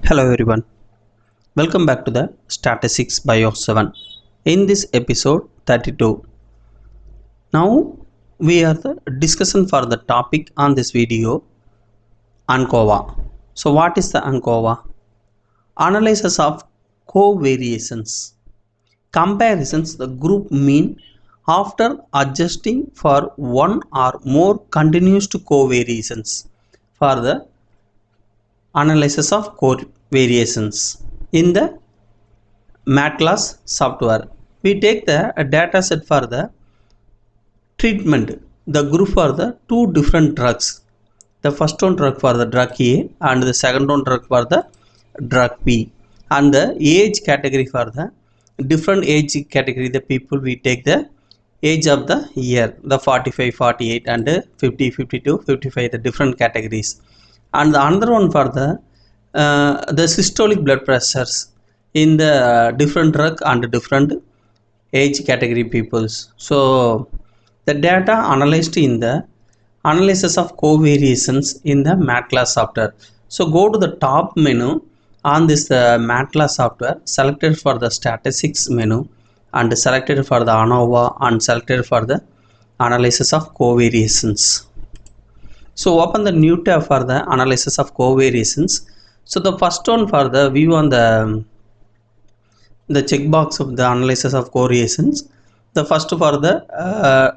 Hello everyone, welcome back to the Statistics Bio 7. In this episode 32, now we are the discussion for the topic on this video, ANCOVA. So what is the ANCOVA? Analysis of covariations. Comparisons the group mean after adjusting for one or more continuous covariations for the analysis of covariations in the MedCalc software. We take the data set for the treatment, the group for the two different drugs. The first one drug for the drug A and the second one drug for the drug B. And the age category for the different age category, the people we take the age of the year, the 45, 48 and 50, 52, 55, the different categories. And the another one for the systolic blood pressures in the different drug and different age category peoples. So the data analyzed in the analysis of covariations in the MedCalc software. So go to the top menu on this MedCalc software, selected for the statistics menu and selected for the ANOVA and selected for the analysis of covariations. So open the new tab for the analysis of covariations. So the first one for the view on the checkbox of the analysis of covariations. The first for the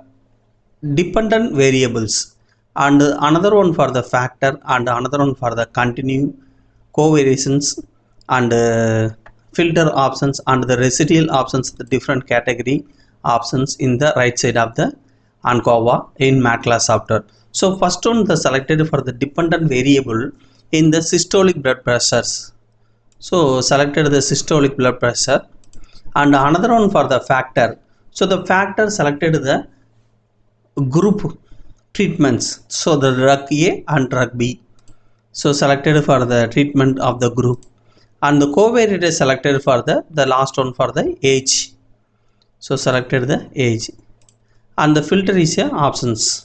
dependent variables and another one for the factor and another one for the continue covariations and filter options and the residual options, the different category options in the right side of the ANCOVA in MedCalc software. So first one the selected for the dependent variable in the systolic blood pressures. So selected the systolic blood pressure and another one for the factor. So the factor selected the group treatments. So the drug A and drug B. So selected for the treatment of the group and the covariate is selected for the last one for the age. So selected the age and the filter is a options.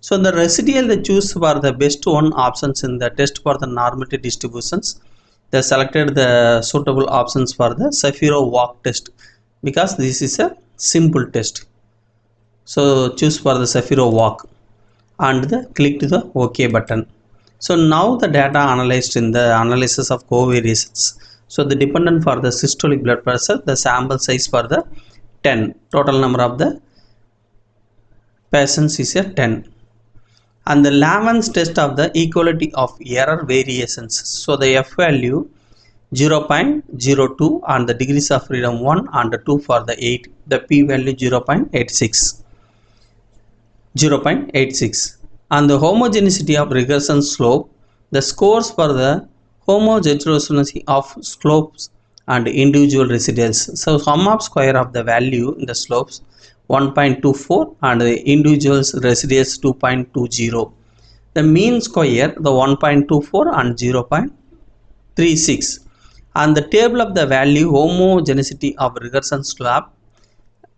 So the residual they choose for the best one options in the test for the normality distributions. They selected the suitable options for the Shapiro walk test because this is a simple test. So choose for the Shapiro walk and click to the OK button. So now the data analyzed in the analysis of covariations. So the dependent for the systolic blood pressure, the sample size for the 10, total number of the patients is a 10. And the Lamans test of the equality of error variations. So the F value 0.02 and the degrees of freedom 1 and 2 for the 8. The P value 0.86. And the homogeneity of regression slope. The scores for the homogeneity of slopes and individual residuals. So sum of square of the value in the slopes 1.24 and the individuals residuals 2.20. The mean square the 1.24 and 0.36 and the table of the value homogeneity of regression slope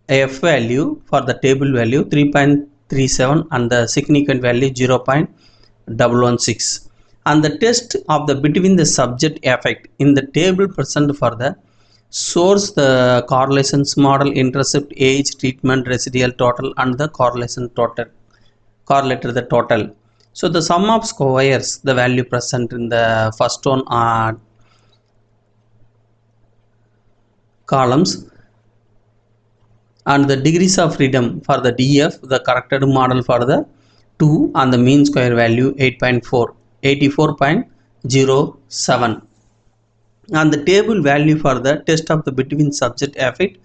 F value for the table value 3.37 and the significant value 0.116 and the test of the between the subject effect in the table present for the source the correlations model intercept age treatment residual total and the correlation total correlated the total. So the sum of squares the value present in the first one are columns and the degrees of freedom for the DF the corrected model for the 2 and the mean square value 84.07 and the table value for the test of the between subject effect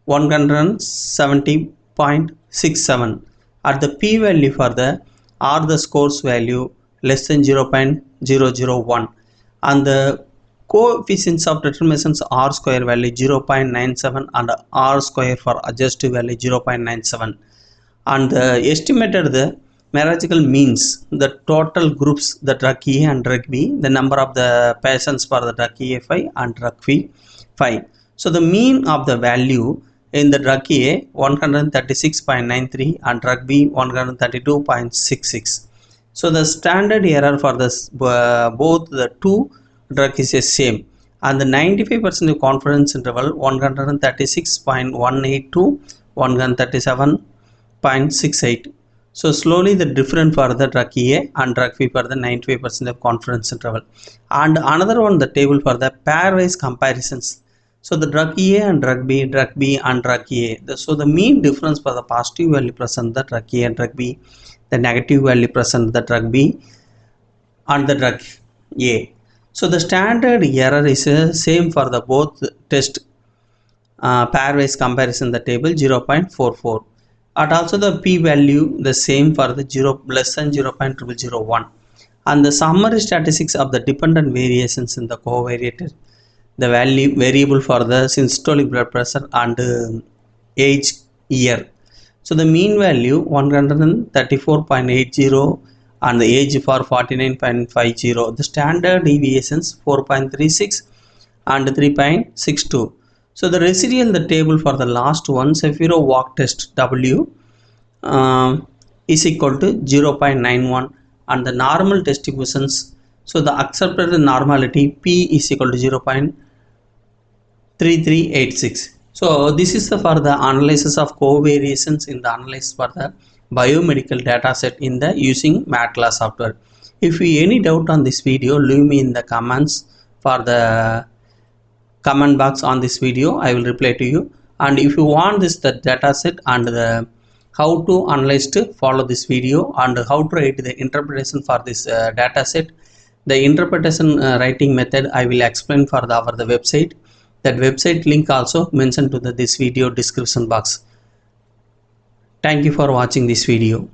170.67 at the P value for the R the scores value less than 0.001 and the coefficients of determinations R square value 0.97 and R square for adjusted value 0.97 and the estimated the numerical means the total groups the drug A and drug B, the number of the patients for the drug A 5 and drug B 5. So the mean of the value in the drug A 136.93 and drug B 132.66. So the standard error for this both the two drug is the same, and the 95% confidence interval 136.18 to 137.68. So slowly the different for the drug A and drug B for the 95% of confidence interval. And another one, the table for the pairwise comparisons. So the drug A and drug B and drug A. So the mean difference for the positive value present the drug A and drug B, the negative value present the drug B and the drug A. So the standard error is same for the both test pairwise comparison, the table 0.44, and also the p value the same for the 0 less than 0.001. And the summary statistics of the dependent variations in the covariate, the value variable for the systolic blood pressure and age year. So the mean value 134.80 and the age for 49.50. The standard deviations 4.36 and 3.62. So the residual, the table for the last one, Shapiro walk test W is equal to 0.91, and the normal distributions, so the accepted normality P is equal to 0.3386. So this is for the analysis of covariations in the analysis for the biomedical data set in the using MedCalc software. If you any doubt on this video, leave me in the comments for the comment box on this video. I will reply to you. And if you want this the data set and the how to analyze, to follow this video, and how to write the interpretation for this data set, the interpretation writing method I will explain for the website. That website link also mentioned to this video description box. Thank you for watching this video.